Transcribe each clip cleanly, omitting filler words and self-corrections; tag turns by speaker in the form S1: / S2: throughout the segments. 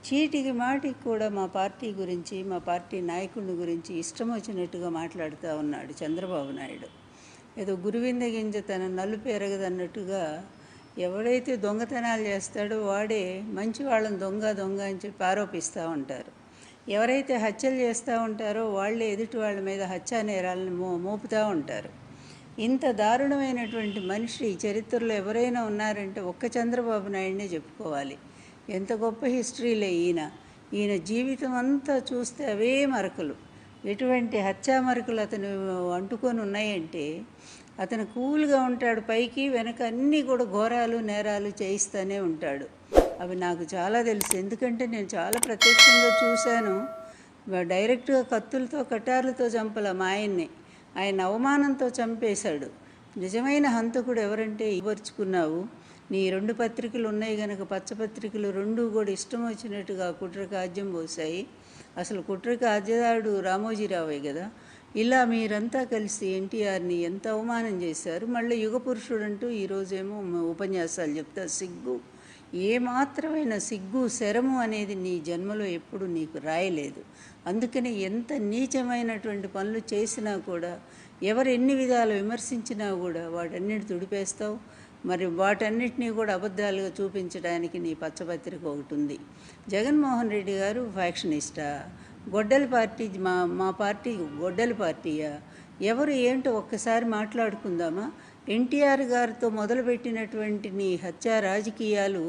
S1: చీటికి మాటికి కూడా మా పార్టీ గురించి, మా పార్టీ నాయకుడిని గురించి ఇష్టం వచ్చినట్టుగా మాట్లాడుతూ ఉన్నాడు చంద్రబాబు నాయుడు. ఏదో గురువింద గింజ తన నలుపు ఎరగదన్నట్టుగా ఎవడైతే దొంగతనాలు చేస్తాడో వాడే మంచి వాళ్ళని దొంగ దొంగ అని చెప్పి ఆరోపిస్తూ ఉంటారు. ఎవరైతే హత్యలు చేస్తూ ఉంటారో వాళ్ళే ఎదుటి వాళ్ళ మీద హత్యా నేరాలను మోపుతూ ఉంటారు. ఇంత దారుణమైనటువంటి మనిషి ఈ చరిత్రలో ఎవరైనా ఉన్నారంటే ఒక్క చంద్రబాబు నాయుడినే చెప్పుకోవాలి. ఎంత గొప్ప హిస్టరీలే ఈయన జీవితం అంతా చూస్తే అవే మరకలు, ఎటువంటి హత్యా మరకలు అతను అంటుకొని ఉన్నాయంటే అతను కూల్గా ఉంటాడు, పైకి వెనక అన్నీ కూడా ఘోరాలు నేరాలు చేయిస్తూనే ఉంటాడు. అవి నాకు చాలా తెలుసు, ఎందుకంటే నేను చాలా ప్రత్యక్షంగా చూశాను. డైరెక్ట్గా కత్తులతో కటార్లతో చంపల మా ఆయన అవమానంతో చంపేశాడు. నిజమైన హంతకుడు ఎవరంటే ఇవ్వర్చుకున్నావు. నీ 2 పత్రికలు ఉన్నాయి కనుక పచ్చపత్రికలు 2 కూడా ఇష్టం వచ్చినట్టుగా కుట్రకు ఆజ్యం పోసాయి. అసలు కుట్రకు ఆజ్యదారుడు రామోజీరావే కదా. ఇలా మీరంతా కలిసి ఎన్టీఆర్ని ఎంత అవమానం చేశారు. మళ్ళీ యుగ పురుషుడు అంటూ ఈరోజేమో ఉపన్యాసాలు చెప్తారు. సిగ్గు, ఏమాత్రమైన సిగ్గు శరము అనేది నీ జన్మలో ఎప్పుడు నీకు రాయలేదు. అందుకని ఎంత నీచమైనటువంటి పనులు చేసినా కూడా, ఎవరు ఎన్ని విధాలు విమర్శించినా కూడా వాటన్నిటి తుడిపేస్తావు. మరి వాటన్నిటినీ కూడా అబద్ధాలుగా చూపించడానికి నీ పచ్చపత్రిక ఒకటి ఉంది. జగన్మోహన్ రెడ్డి గారు ఫ్యాక్షనిస్టా? గొడ్డలి పార్టీ, మా పార్టీ గొడ్డలి పార్టీయా? ఎవరు ఏంటో ఒక్కసారి మాట్లాడుకుందామా? ఎన్టీఆర్ గారితో మొదలుపెట్టినటువంటి నీ హత్యా రాజకీయాలు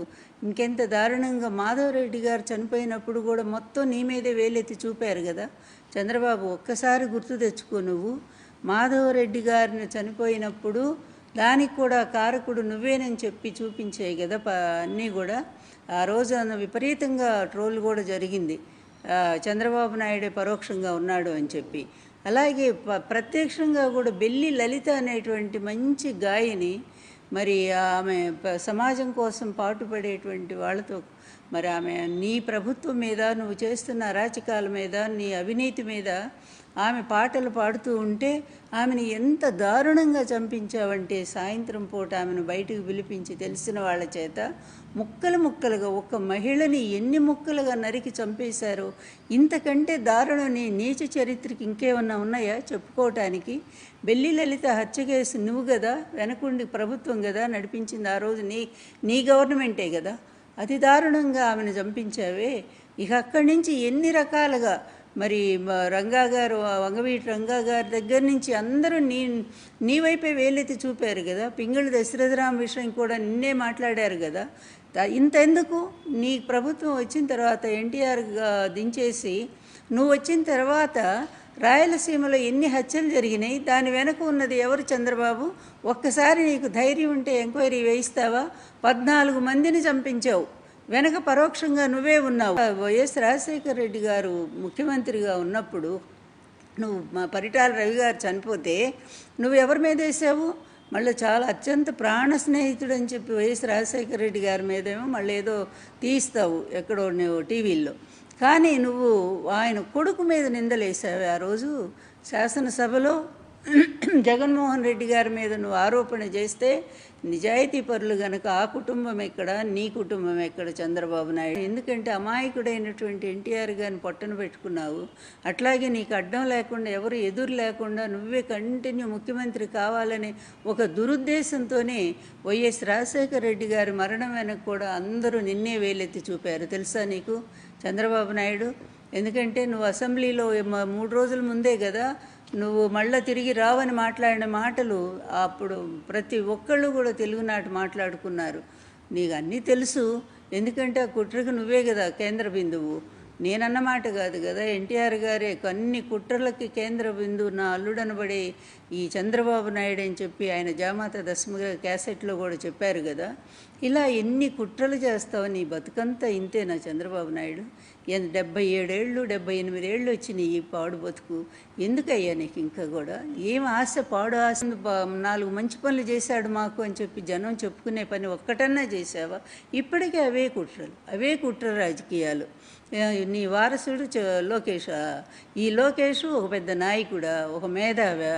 S1: ఇంకెంత దారుణంగా మాధవరెడ్డి గారు చనిపోయినప్పుడు కూడా మొత్తం నీ మీదే వేలెత్తి చూపారు కదా. చంద్రబాబు, ఒక్కసారి గుర్తు తెచ్చుకో. నువ్వు మాధవరెడ్డి గారిని చనిపోయినప్పుడు దానికి కూడా కారకుడు నువ్వేనని చెప్పి చూపించాయి కదా అన్నీ కూడా. ఆ రోజు విపరీతంగా ట్రోల్ కూడా జరిగింది, చంద్రబాబు నాయుడే పరోక్షంగా ఉన్నాడు అని చెప్పి. అలాగే ప్రత్యక్షంగా కూడా బెల్లి లలిత అనేటువంటి మంచి గాయని, మరి ఆమె సమాజం కోసం పాటుపడేటువంటి వాళ్ళతో, మరి ఆమె నీ ప్రభుత్వం మీద, నువ్వు చేస్తున్న అరాచకాల మీద, నీ అవినీతి మీద ఆమె పాటలు పాడుతూ ఉంటే ఆమెను ఎంత దారుణంగా చంపించావంటే, సాయంత్రం పూట ఆమెను బయటకు పిలిపించి తెలిసిన వాళ్ళ చేత ముక్కలు ముక్కలుగా, ఒక మహిళని ఎన్ని ముక్కలుగా నరికి చంపేశారో. ఇంతకంటే దారుణం నీ నీచ చరిత్రకి ఇంకేమన్నా ఉన్నాయా చెప్పుకోవటానికి? బెల్లి లలిత హత్య కేసు నువ్వు కదా, వెనకుండి ప్రభుత్వం కదా నడిపించింది. ఆ రోజు నీ గవర్నమెంటే కదా. అతి దారుణంగా ఆమెను చంపించావే. ఇక అక్కడి నుంచి ఎన్ని రకాలుగా, మరి రంగా గారు, వంగవీటి రంగా గారి దగ్గర నుంచి అందరూ నీ వైపే వేలెత్తి చూపారు కదా. పింగళి దశరథరామ్ విషయం కూడా నిన్నే మాట్లాడారు కదా. ఇంతెందుకు, నీ ప్రభుత్వం వచ్చిన తర్వాత ఎన్టీఆర్ దించేసి నువ్వు వచ్చిన తర్వాత రాయలసీమలో ఎన్ని హత్యలు జరిగినాయి, దాని వెనక ఉన్నది ఎవరు చంద్రబాబు? ఒక్కసారి నీకు ధైర్యం ఉంటే ఎంక్వైరీ వేయిస్తావా? 14 మందిని చంపించావు, వెనక పరోక్షంగా నువ్వే ఉన్నావు. వైఎస్ రాజశేఖర రెడ్డి గారు ముఖ్యమంత్రిగా ఉన్నప్పుడు నువ్వు, మా పరిటాల రవి గారు చనిపోతే నువ్వు ఎవరి మీద వేసావు? మళ్ళీ చాలా అత్యంత ప్రాణ స్నేహితుడు అని చెప్పి వైఎస్ రాజశేఖర రెడ్డి గారి మీదేమో మళ్ళీ ఏదో తీస్తావు ఎక్కడో నువ్వు టీవీల్లో. కానీ నువ్వు ఆయన కొడుకు మీద నిందలేసావు. ఆ రోజు శాసనసభలో జగన్మోహన్ రెడ్డి గారి మీద నువ్వు ఆరోపణ చేస్తే, నిజాయితీ పరులు గనక ఆ కుటుంబం ఎక్కడ, నీ కుటుంబం ఎక్కడ చంద్రబాబు నాయుడు? ఎందుకంటే అమాయకుడైనటువంటి ఎన్టీఆర్ గారిని పొట్టన పెట్టుకున్నావు. అట్లాగే నీకు అడ్డం లేకుండా, ఎవరు ఎదురు లేకుండా నువ్వే కంటిన్యూ ముఖ్యమంత్రి కావాలని ఒక దురుద్దేశంతోనే వైఎస్ రాజశేఖర రెడ్డి గారి మరణం వెనక కూడా అందరూ నిన్నే వేలెత్తి చూపారు. తెలుసా నీకు చంద్రబాబు నాయుడు? ఎందుకంటే నువ్వు అసెంబ్లీలో 3 రోజుల ముందే కదా నువ్వు మళ్ళీ తిరిగి రావని మాట్లాడిన మాటలు, అప్పుడు ప్రతి ఒక్కళ్ళు కూడా తెలుగునాట మాట్లాడుకున్నారు. నీకు అన్నీ తెలుసు, ఎందుకంటే ఆ కుట్రకు నువ్వే కదా కేంద్ర బిందువు. నేనన్నమాట కాదు కదా, ఎన్టీఆర్ గారే అన్ని కుట్రలకి కేంద్ర బిందువు నా అల్లుడనబడే ఈ చంద్రబాబు నాయుడు అని చెప్పి ఆయన జామాత దశమ క్యాసెట్లో కూడా చెప్పారు కదా. ఇలా ఎన్ని కుట్రలు చేస్తావు? నీ బతుకంతా ఇంతేనా చంద్రబాబు నాయుడు? 77 ఏళ్ళు 78 ఏళ్ళు వచ్చినాయి ఈ పాడు బతుకు. ఎందుకయ్యా నీకు ఇంకా కూడా ఏం ఆశ? పాడు ఆశ. 4 మంచి పనులు చేశాడు మాకు అని చెప్పి జనం చెప్పుకునే పని ఒక్కటన్నా చేసావా? ఇప్పటికే అవే కుట్ర రాజకీయాలు. నీ వారసుడు లోకేష్. ఈ లోకేష్ ఒక పెద్ద నాయకుడా, ఒక మేధావా,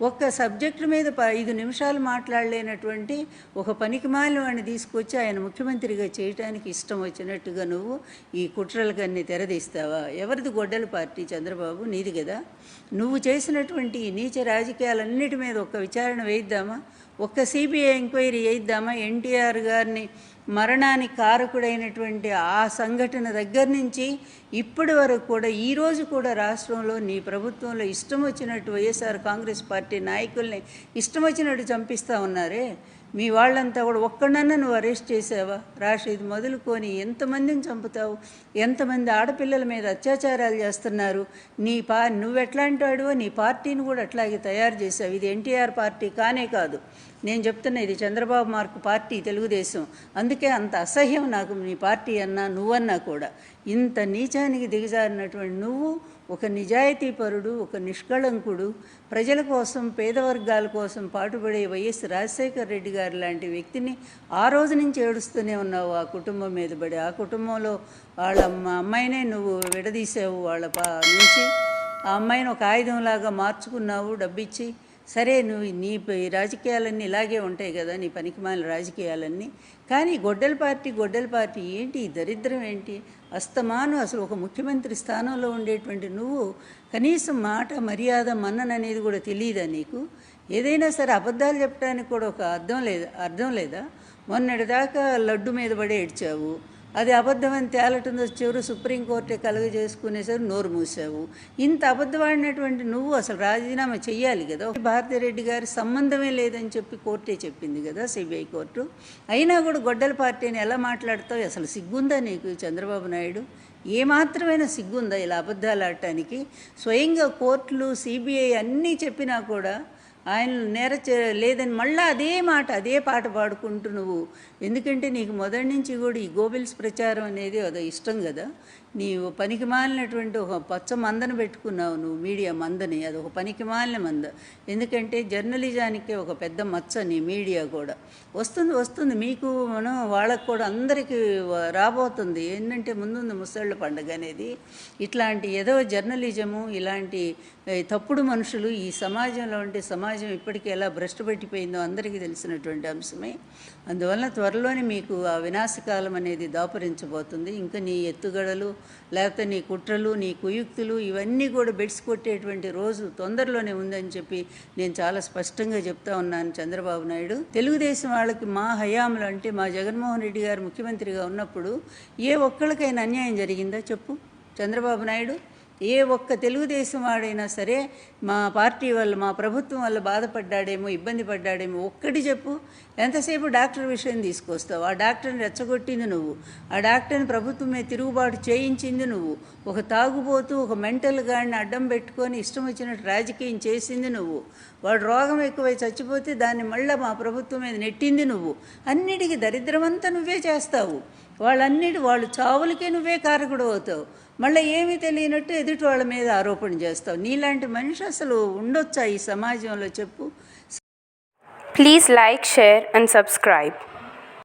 S1: ఒక్క సబ్జెక్టు మీద 5 నిమిషాలు మాట్లాడలేనటువంటి ఒక పనికిమాలిన వాడిని తీసుకొచ్చి ఆయన ముఖ్యమంత్రిగా చేయడానికి ఇష్టం వచ్చినట్టుగా నువ్వు ఈ కుట్రలకన్నీ తెరదీస్తావా? ఎవరిది గొడ్డల పార్టీ చంద్రబాబు? నీది కదా. నువ్వు చేసినటువంటి ఈ నీచ రాజకీయాలన్నిటి మీద ఒక్క విచారణ వేయిద్దామా? ఒక్క సిబిఐ ఎంక్వైరీ చేయిద్దామా? ఎన్టీఆర్ గారిని మరణానికి కారకుడైనటువంటి ఆ సంఘటన దగ్గర నుంచి ఇప్పటి వరకు కూడా ఈరోజు కూడా రాష్ట్రంలో నీ ప్రభుత్వంలో ఇష్టం వచ్చినట్టు వైఎస్ఆర్ కాంగ్రెస్ పార్టీ నాయకుల్ని ఇష్టం వచ్చినట్టు చంపిస్తూ ఉన్నారే. మీ వాళ్ళంతా కూడా ఒక్కడన్నా నువ్వు అరెస్ట్ చేసావా? ఇది మొదలుకొని ఎంతమందిని చంపుతావు? ఎంతమంది ఆడపిల్లల మీద అత్యాచారాలు చేస్తున్నారు? నువ్వెట్లాంటి వాడివో నీ పార్టీని కూడా అట్లాగే తయారు చేసావు. ఇది ఎన్టీఆర్ పార్టీ కానే కాదు. నేను చెప్తున్నా, ఇది చంద్రబాబు మార్కు పార్టీ, తెలుగుదేశం. అందుకే అంత అసహ్యం నాకు నీ పార్టీ అన్నా నువ్వన్నా కూడా. ఇంత నీచానికి దిగజారినటువంటి నువ్వు ఒక నిజాయితీపరుడు, ఒక నిష్కళంకుడు, ప్రజల కోసం పేద వర్గాల కోసం పాటుపడే వైఎస్ రాజశేఖర రెడ్డి గారు లాంటి వ్యక్తిని ఆ రోజు నుంచి ఏడుస్తూనే ఉన్నావు ఆ కుటుంబం మీద పడి. ఆ కుటుంబంలో వాళ్ళ అమ్మాయినే నువ్వు విడదీసావు వాళ్ళ నుంచి. ఆ అమ్మాయిని ఒక ఆయుధంలాగా మార్చుకున్నావు డబ్బిచ్చి. సరే, నువ్వు నీ రాజకీయాలన్నీ ఇలాగే ఉంటాయి కదా, నీ పనికిమాలిన రాజకీయాలన్నీ. కానీ గొడ్డల పార్టీ ఏంటి? ఈ దరిద్రం ఏంటి? అస్తమాను అసలు ఒక ముఖ్యమంత్రి స్థానంలో ఉండేటువంటి నువ్వు కనీసం మాట, మర్యాద, మన్నన అనేది కూడా తెలియదా నీకు? ఏదైనా సరే అబద్ధాలు చెప్పడానికి కూడా ఒక అర్థం లేదా? మొన్నటిదాకా లడ్డు మీద పడే ఏడ్చావు. అది అబద్ధమని తేలటంతో చివరి సుప్రీంకోర్టే కలుగజేసుకునేసరి నోరు మూసావు. ఇంత అబద్ధమాడినటువంటి నువ్వు అసలు రాజీనామా చెయ్యాలి కదా. భారతిరెడ్డి గారి సంబంధమే లేదని చెప్పి కోర్టే చెప్పింది కదా, సిబిఐ కోర్టు. అయినా కూడా గొడ్డల పార్టీని ఎలా మాట్లాడతావు? అసలు సిగ్గుందా నీకు చంద్రబాబు నాయుడు? ఏమాత్రమైనా సిగ్గుందా ఇలా అబద్ధాలు ఆడటానికి? స్వయంగా కోర్టులు, సిబిఐ అన్నీ చెప్పినా కూడా ఆయన లేదని మళ్ళీ అదే పాట పాడుకుంటూ నువ్వు. ఎందుకంటే నీకు మొదటి నుంచి కూడా ఈ గోబెల్స్ ప్రచారం అనేది అదో ఇష్టం కదా. నీవు పనికి మాలినటువంటి ఒక పచ్చ మందను పెట్టుకున్నావు నువ్వు, మీడియా మందని. అది ఒక పనికి మాలిన మంద. ఎందుకంటే జర్నలిజానికి ఒక పెద్ద మచ్చ నీ మీడియా కూడా. వస్తుంది మీకు వాళ్ళకు కూడా అందరికీ రాబోతుంది. ఏంటంటే ముందుంది ముసళ్ళ పండుగ అనేది. ఇట్లాంటి ఏదో జర్నలిజము, ఇలాంటి తప్పుడు మనుషులు ఈ సమాజంలో ఉంటే సమాజం ఇప్పటికీ ఎలా భ్రష్టు పెట్టిపోయిందో అందరికీ తెలిసినటువంటి అంశమే. అందువలన త్వరలోనే మీకు ఆ వినాశకాలం అనేది దాపురించబోతుంది. ఇంకా నీ ఎత్తుగడలు, లేకపోతే నీ కుట్రలు, నీ కుయుక్తులు ఇవన్నీ కూడా బెడ్స్ కొట్టేటువంటి రోజు తొందరలోనే ఉందని చెప్పి నేను చాలా స్పష్టంగా చెప్తా ఉన్నాను చంద్రబాబు నాయుడు. తెలుగుదేశం వాళ్ళకి మా హయాంలో, అంటే మా జగన్మోహన్ రెడ్డి గారు ముఖ్యమంత్రిగా ఉన్నప్పుడు ఏ ఒక్కళ్ళకైనా అన్యాయం జరిగిందా చెప్పు చంద్రబాబు నాయుడు? ఏ ఒక్క తెలుగుదేశం వాడైనా సరే మా పార్టీ వల్ల, మా ప్రభుత్వం వల్ల బాధపడ్డాడేమో, ఇబ్బంది పడ్డాడేమో ఒక్కటి చెప్పు. ఎంతసేపు డాక్టర్ విషయం తీసుకొస్తావు? ఆ డాక్టర్ని రెచ్చగొట్టింది నువ్వు. ఆ డాక్టర్ని ప్రభుత్వం మీద తిరుగుబాటు చేయించింది నువ్వు. ఒక తాగుబోతూ, ఒక మెంటల్ గాడిని అడ్డం పెట్టుకొని ఇష్టం వచ్చినట్టు రాజకీయం చేసింది నువ్వు. వాడు రోగం ఎక్కువై చచ్చిపోతే దాన్ని మళ్ళీ మా ప్రభుత్వం మీద నెట్టింది నువ్వు. అన్నిటికీ దరిద్రమంతా నువ్వే చేస్తావు. వాళ్ళు చావులకే నువ్వే కారకుడు అవుతావు. మళ్ళీ ఏమీ తెలియనట్టు ఎదుటి వాళ్ళ మీద ఆరోపణ చేస్తావు. నీలాంటి మనిషి అసలు ఉండొచ్చా ఈ సమాజంలో చెప్పు?
S2: Please like, share and subscribe.